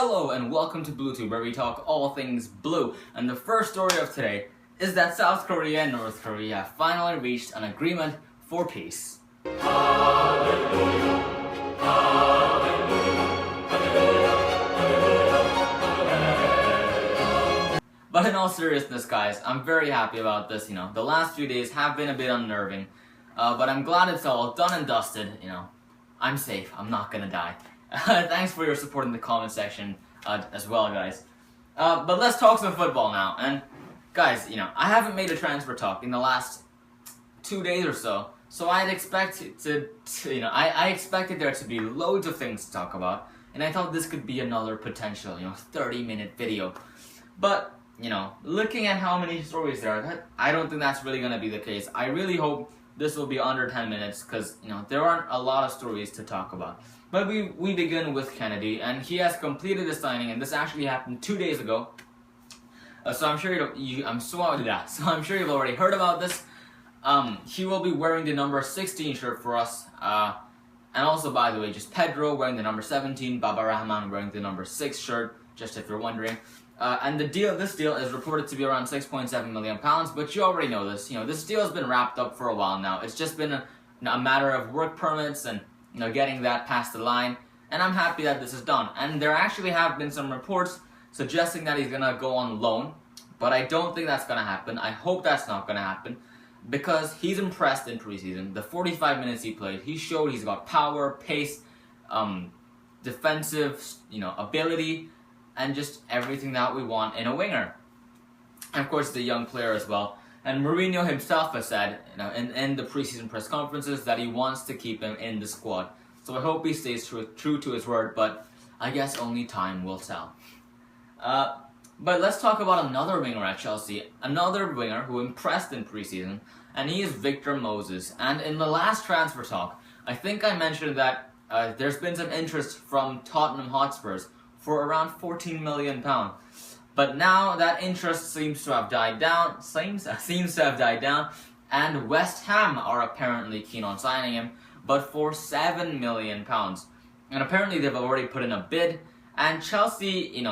Hello and welcome to BlueTube, where we talk all things blue. And the first story of today is that South Korea and North Korea have finally reached an agreement for peace. Hallelujah. But in all seriousness, guys, I'm very happy about this. The last few days have been a bit unnerving, but I'm glad it's all done and dusted. I'm safe. I'm not gonna die. Thanks for your support in the comment section as well, guys. But let's talk some football now. And guys, I haven't made a transfer talk in the last 2 days or so, so I'd expect I expected there to be loads of things to talk about, and I thought this could be another potential, 30-minute video. But looking at how many stories there are, I don't think that's really gonna be the case. I really hope this will be under 10 minutes because there aren't a lot of stories to talk about. But we begin with Kenedy, and he has completed the signing, and this actually happened 2 days ago. So I'm sure I'm sure you've already heard about this. He will be wearing the number 16 shirt for us, and also, by the way, just Pedro wearing the number 17, Baba Rahman wearing the number 6 shirt, just if you're wondering. And this deal is reported to be around £6.7 million, but you already know this. This deal has been wrapped up for a while now. It's just been a matter of work permits and getting that past the line, and I'm happy that this is done. And there actually have been some reports suggesting that he's gonna go on loan, but I don't think that's gonna happen. I hope that's not gonna happen, because he's impressed in preseason. The 45 minutes he played, he showed he's got power, pace, defensive, ability, and just everything that we want in a winger. And of course, the young player as well. And Mourinho himself has said, in the preseason press conferences, that he wants to keep him in the squad. So I hope he stays true to his word, but I guess only time will tell. But let's talk about another winger at Chelsea, another winger who impressed in preseason, and he is Victor Moses. And in the last transfer talk, I think I mentioned that there's been some interest from Tottenham Hotspurs for around £14 million. But now that interest seems to have died down, and West Ham are apparently keen on signing him, but for £7 million. And apparently they've already put in a bid, and Chelsea,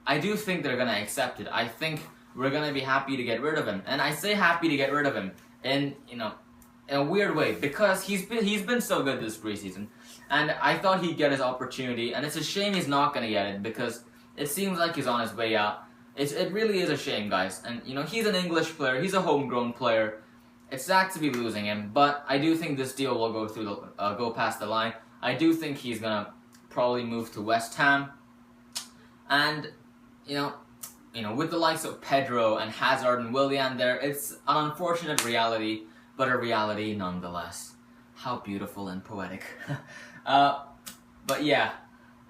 I do think they're going to accept it. I think we're going to be happy to get rid of him. And I say happy to get rid of him in a weird way, because he's been so good this preseason, and I thought he'd get his opportunity, and it's a shame he's not going to get it, because it seems like he's on his way out. It really is a shame, guys. And he's an English player, he's a homegrown player. It's sad to be losing him, but I do think this deal will go past the line. I do think he's gonna probably move to West Ham, and with the likes of Pedro and Hazard and Willian there, it's an unfortunate reality, but a reality nonetheless. How beautiful and poetic. But yeah.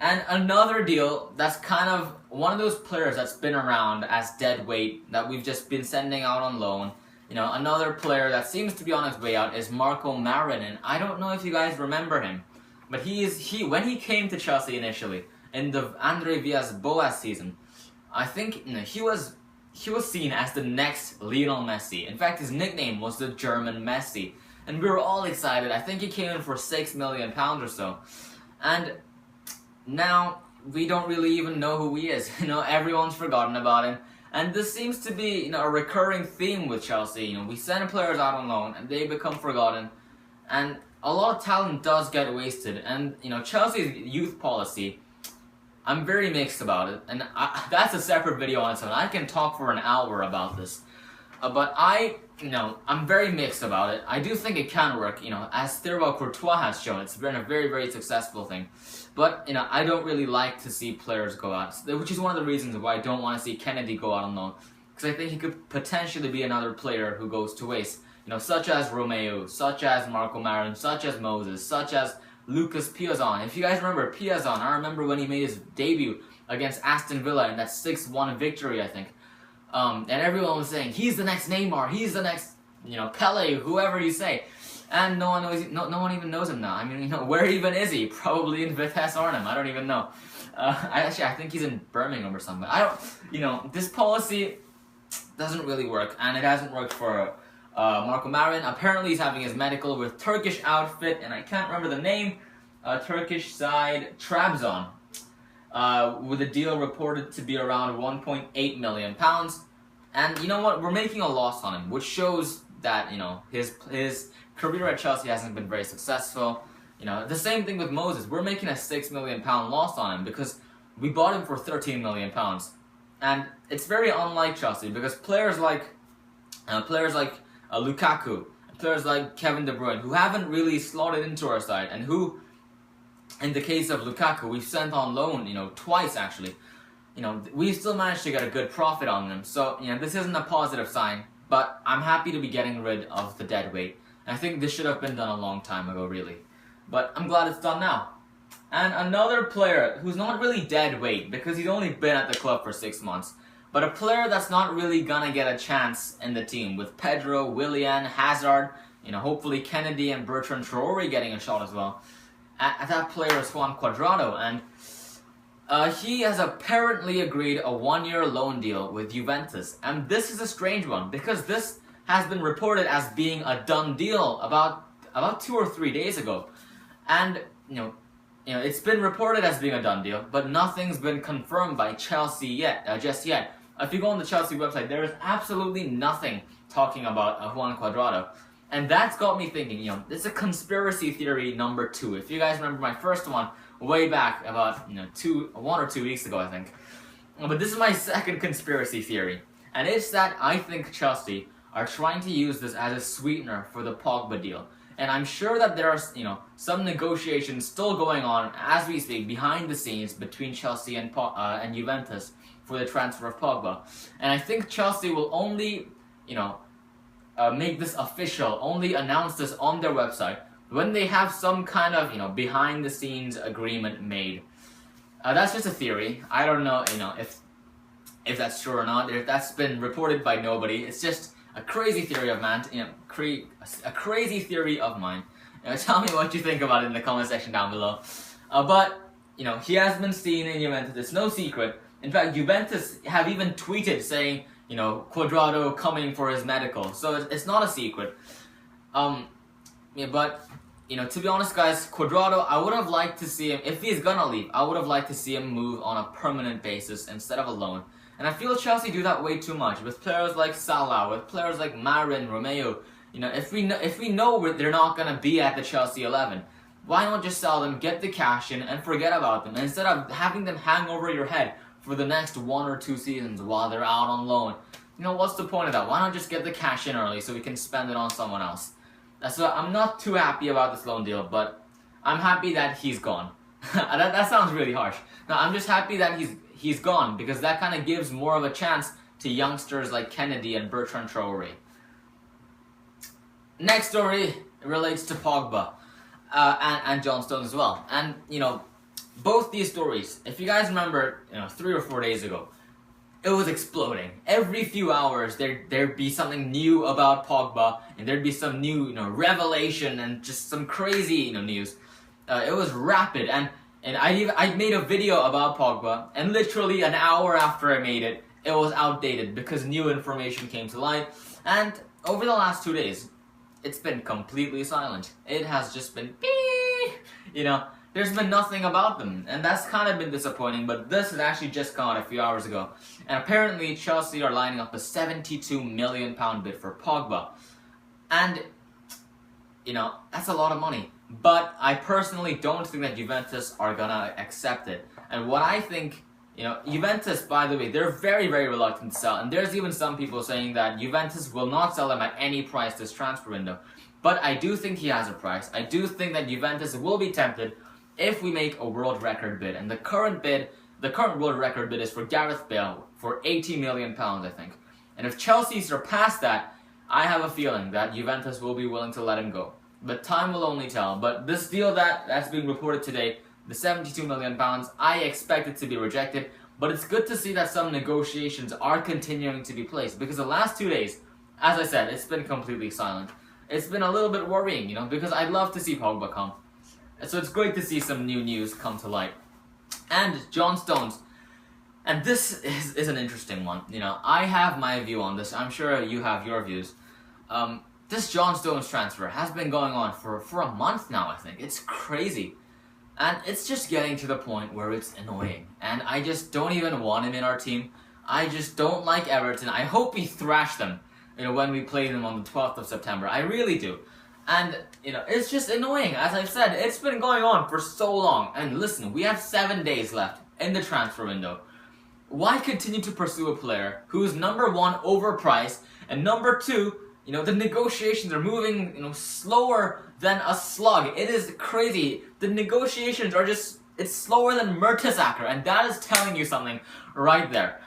And another deal that's kind of one of those players that's been around as dead weight that we've just been sending out on loan. Another player that seems to be on his way out is Marko Marin, and I don't know if you guys remember him, but when he came to Chelsea initially in the Andre Villas-Boas season, I think he was seen as the next Lionel Messi. In fact, his nickname was the German Messi, and we were all excited. I think he came in for £6 million or so, and now we don't really even know who he is. Everyone's forgotten about him. And this seems to be a recurring theme with Chelsea. We send players out on loan and they become forgotten. And a lot of talent does get wasted. And Chelsea's youth policy, I'm very mixed about it. And that's a separate video on its own. I can talk for an hour about this. But I'm very mixed about it. I do think it can work, as Thibaut Courtois has shown. It's been a very, very successful thing. But, I don't really like to see players go out, which is one of the reasons why I don't want to see Kenedy go out on loan. Because I think he could potentially be another player who goes to waste. Such as Romeo, such as Marko Marin, such as Moses, such as Lucas Piazon. If you guys remember Piazon, I remember when he made his debut against Aston Villa in that 6-1 victory, I think. And everyone was saying, he's the next Neymar, he's the next, Pele, whoever you say. And no one even knows him now. I mean, where even is he? Probably in Vitesse Arnhem. I don't even know. I think he's in Birmingham or something. This policy doesn't really work, and it hasn't worked for Marko Marin. Apparently, he's having his medical with Turkish outfit, and I can't remember the name. Turkish side Trabzon. with a deal reported to be around £1.8 million. And you know what? We're making a loss on him, which shows that, you know, his career at Chelsea hasn't been very successful. You know, the same thing with Moses. We're making a £6 million loss on him because we bought him for £13 million. And it's very unlike Chelsea because players like Lukaku, players like Kevin De Bruyne, who haven't really slotted into our side, and who, in the case of Lukaku, we've sent on loan, you know, twice actually. You know, we still managed to get a good profit on them. So, you know, this isn't a positive sign, but I'm happy to be getting rid of the dead weight. And I think this should have been done a long time ago, really. But I'm glad it's done now. And another player who's not really dead weight, because he's only been at the club for 6 months, but a player that's not really gonna get a chance in the team, with Pedro, Willian, Hazard, you know, hopefully Kenedy and Bertrand Traore getting a shot as well. That player is Juan Cuadrado, and he has apparently agreed a 1-year loan deal with Juventus. And this is a strange one, because this has been reported as being a done deal about 2 or 3 days ago. And, you know, it's been reported as being a done deal, but nothing's been confirmed by Chelsea yet, just yet. If you go on the Chelsea website, there is absolutely nothing talking about Juan Cuadrado. And that's got me thinking, you know, this is a conspiracy theory number 2. If you guys remember my first one, way back about, you know, 1 or 2 weeks ago, I think. But this is my second conspiracy theory. And it's that I think Chelsea are trying to use this as a sweetener for the Pogba deal. And I'm sure that there are, you know, some negotiations still going on as we speak behind the scenes between Chelsea and Juventus for the transfer of Pogba. And I think Chelsea will only, you know, make this official, only announce this on their website when they have some kind of, you know, behind the scenes agreement made. That's just a theory. I don't know, you know, if that's true or not. If that's been reported by nobody. It's just a crazy theory of mine, you know, a crazy theory of mine. You know, tell me what you think about it in the comment section down below. But, you know, he has been seen in Juventus. It's no secret. In fact, Juventus have even tweeted saying, you know, Cuadrado coming for his medical. So it's not a secret. Yeah, but, you know, to be honest, guys, Cuadrado, I would have liked to see him, if he's gonna leave, I would have liked to see him move on a permanent basis instead of a loan. And I feel Chelsea do that way too much with players like Salah, with players like Marin, Romeo. You know, if we know they're not gonna be at the Chelsea 11, why not just sell them, get the cash in, and forget about them instead of having them hang over your head for the next 1 or 2 seasons while they're out on loan? You know, what's the point of that? Why not just get the cash in early so we can spend it on someone else? So I'm not too happy about this loan deal, but I'm happy that he's gone. that sounds really harsh. No, I'm just happy that he's gone, because that kind of gives more of a chance to youngsters like Kenedy and Bertrand Traore. Next story relates to Pogba and Johnstone as well. And, you know, both these stories, if you guys remember, you know, 3 or 4 days ago, it was exploding. Every few hours, there'd be something new about Pogba, and there'd be some new, you know, revelation and just some crazy, you know, news. It was rapid, and I made a video about Pogba, and literally an hour after I made it, it was outdated because new information came to light. And over the last 2 days, it's been completely silent. It has just been you know. There's been nothing about them, and that's kind of been disappointing, but this has actually just come out a few hours ago. And apparently Chelsea are lining up a £72 million bid for Pogba. And, you know, that's a lot of money. But I personally don't think that Juventus are gonna accept it. And what I think, you know, Juventus, by the way, they're very, very reluctant to sell. And there's even some people saying that Juventus will not sell him at any price this transfer window. But I do think he has a price. I do think that Juventus will be tempted if we make a world record bid. And the current world record bid is for Gareth Bale for £80 million, I think. And if Chelsea surpass that, I have a feeling that Juventus will be willing to let him go. But time will only tell. But this deal that's being reported today, the £72 million, I expect it to be rejected. But it's good to see that some negotiations are continuing to be placed, because the last 2 days, as I said, it's been completely silent. It's been a little bit worrying, you know, because I'd love to see Pogba come. So it's great to see some new news come to light. And John Stones, and this is an interesting one. You know, I have my view on this. I'm sure you have your views. This John Stones transfer has been going on for a month now, I think. It's crazy. And it's just getting to the point where it's annoying. And I just don't even want him in our team. I just don't like Everton. I hope we thrash them, when we play them on the 12th of September. I really do. And, it's just annoying. As I've said, it's been going on for so long. And listen, we have 7 days left in the transfer window. Why continue to pursue a player who's number one, overpriced, and number two, the negotiations are moving, slower than a slug. It is crazy. The negotiations are just, it's slower than Mertesacker, and that is telling you something right there.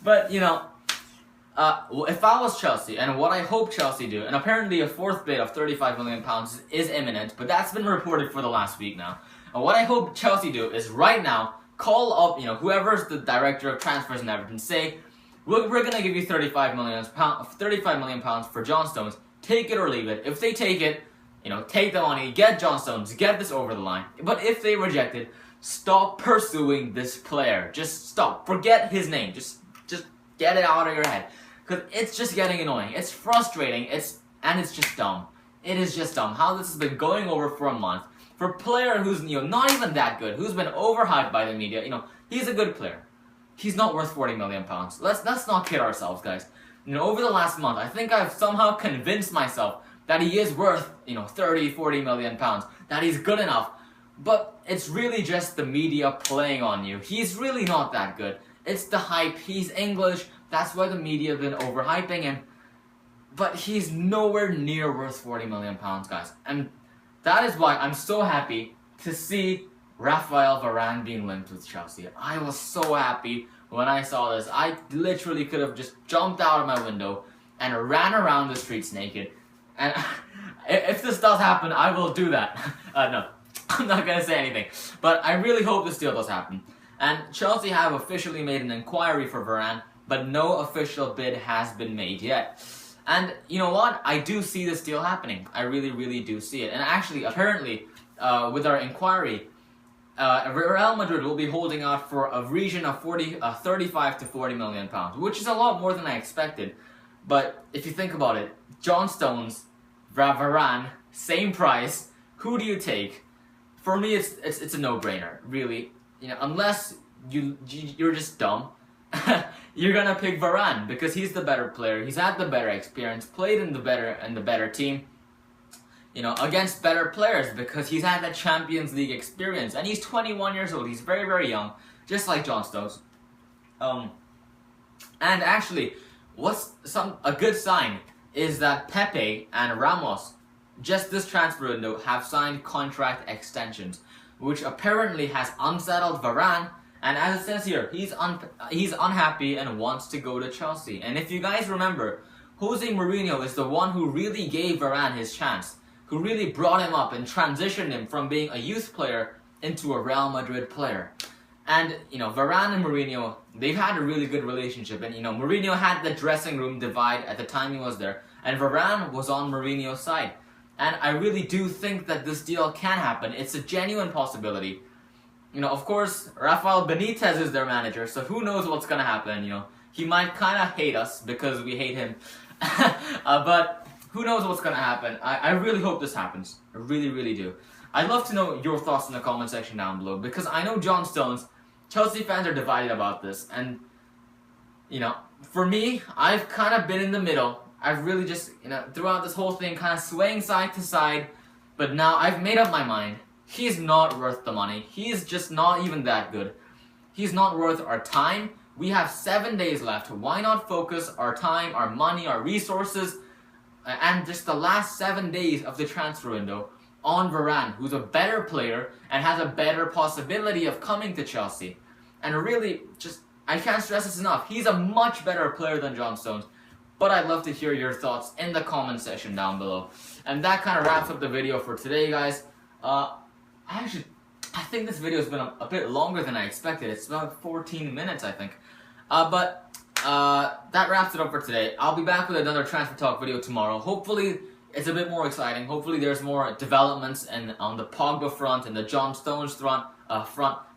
But, if I was Chelsea, and what I hope Chelsea do, and apparently a fourth bid of £35 million is imminent, but that's been reported for the last week now. And what I hope Chelsea do is right now, call up, whoever's the director of transfers in Everton, say, we're going to give you £35 million for Johnstones. Take it or leave it. If they take it, take the money, get Johnstones, get this over the line. But if they reject it, stop pursuing this player. Just stop. Forget his name. Just get it out of your head. Because it's just getting annoying. It's frustrating. And it's just dumb. It is just dumb how this has been going over for a month. For a player who's not even that good, who's been overhyped by the media, he's a good player. He's not worth £40 million. Let's not kid ourselves, guys. Over the last month, I think I've somehow convinced myself that he is worth, 30, 40 million pounds, that he's good enough. But it's really just the media playing on you. He's really not that good. It's the hype. He's English. That's why the media have been overhyping him. But he's nowhere near worth £40 million, guys. And that is why I'm so happy to see Raphael Varane being linked with Chelsea. I was so happy when I saw this. I literally could have just jumped out of my window and ran around the streets naked. And if this does happen, I will do that. No, I'm not going to say anything. But I really hope this deal does happen. And Chelsea have officially made an inquiry for Varane, but no official bid has been made yet. And you know what? I do see this deal happening. I really, really do see it. And actually, apparently, with our inquiry, Real Madrid will be holding out for a region of 35 to 40 million pounds, which is a lot more than I expected. But if you think about it, Johnstones, Varane, same price. Who do you take? For me, it's a no-brainer, really. Unless you're just dumb, you're gonna pick Varane because he's the better player. He's had the better experience, played in the better team. Against better players because he's had that Champions League experience. And he's 21 years old. He's very, very young. Just like Johnstones. And actually, a good sign is that Pepe and Ramos, just this transfer window, have signed contract extensions, which apparently has unsettled Varane. And as it says here, he's unhappy and wants to go to Chelsea. And if you guys remember, Jose Mourinho is the one who really gave Varane his chance, who really brought him up and transitioned him from being a youth player into a Real Madrid player. And, Varane and Mourinho, they've had a really good relationship. And, Mourinho had the dressing room divide at the time he was there. And Varane was on Mourinho's side. And I really do think that this deal can happen. It's a genuine possibility. Of course, Rafael Benitez is their manager, so who knows what's going to happen, He might kind of hate us because we hate him. But who knows what's going to happen. I really hope this happens. I really, really do. I'd love to know your thoughts in the comment section down below, because I know Johnstones, Chelsea fans are divided about this. And, for me, I've kind of been in the middle. I've really just, throughout this whole thing, kind of swaying side to side. But now I've made up my mind. He's not worth the money. He's just not even that good. He's not worth our time. We have 7 days left. Why not focus our time, our money, our resources, and just the last 7 days of the transfer window on Varane, who's a better player and has a better possibility of coming to Chelsea. And really, I can't stress this enough. He's a much better player than Johnstones. But I'd love to hear your thoughts in the comment section down below. And that kind of wraps up the video for today, guys. I think this video has been a bit longer than I expected. It's about 14 minutes, I think. But that wraps it up for today. I'll be back with another Transfer Talk video tomorrow. Hopefully, it's a bit more exciting. Hopefully, there's more developments on the Pogba front and the Johnstones front,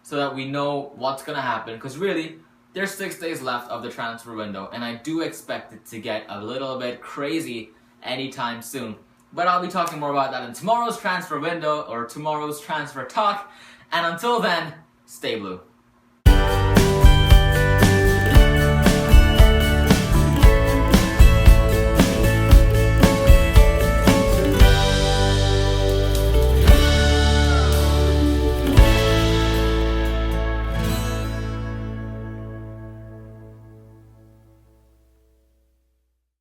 so that we know what's going to happen. Because really, there's 6 days left of the transfer window, and I do expect it to get a little bit crazy anytime soon. But I'll be talking more about that in tomorrow's transfer window or tomorrow's transfer talk. And until then, stay blue.